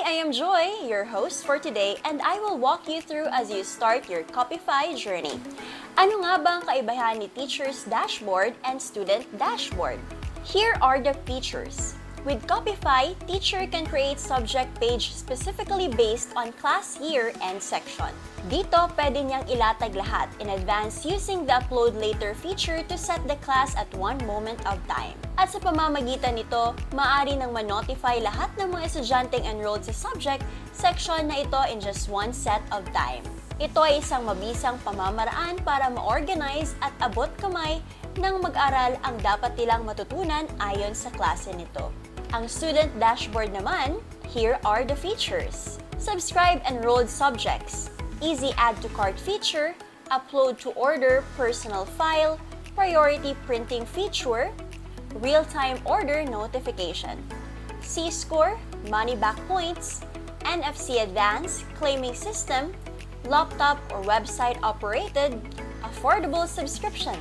I am Joy, your host for today, and I will walk you through as you start your Copify journey. Ano nga ba ang kaibahan ni Teacher's Dashboard and Student Dashboard? Here are the features. With Copify, teacher can create subject page specifically based on class year and section. Dito, pwede niyang ilatag lahat in advance using the Upload Later feature to set the class at one moment of time. At sa pamamagitan nito, maaari nang ma-notify lahat ng mga estudyanteng enrolled sa subject section na ito in just one set of time. Ito ay isang mabisang pamamaraan para ma-organize at abot kamay ng mag-aral ang dapat nilang matutunan ayon sa klase nito. Ang Student Dashboard naman, here are the features. Subscribe enrolled subjects, easy add to cart feature, upload to order personal file, priority printing feature, real-time order notification, C-score, money back points, NFC advance, claiming system, laptop or website operated, affordable subscription.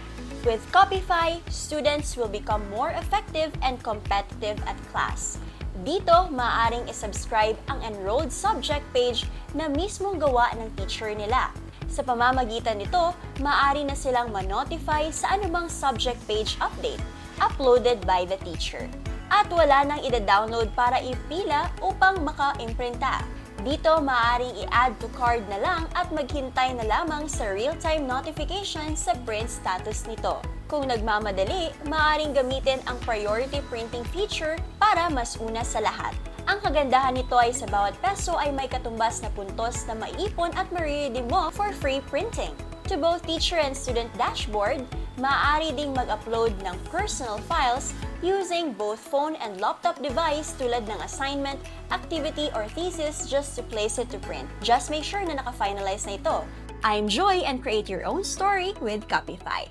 With Copify, students will become more effective and competitive at class. Dito, maaaring isubscribe ang enrolled subject page na mismong gawa ng teacher nila. Sa pamamagitan nito, maaari na silang ma-notify sa anumang subject page update uploaded by the teacher. At wala nang ida-download para ipila upang maka-imprinta. Dito, maaaring i-add to card na lang at maghintay na lamang sa real-time notification sa print status nito. Kung nagmamadali, maaaring gamitin ang priority printing feature para mas una sa lahat. Ang kagandahan nito ay sa bawat peso ay may katumbas na puntos na maiipon at mariredeem mo for free printing. To both teacher and student dashboard, maaari ding mag-upload ng personal files using both phone and laptop device tulad ng assignment, activity, or thesis just to place it to print. Just make sure na naka-finalize na ito. I'm Joy and create your own story with Copify.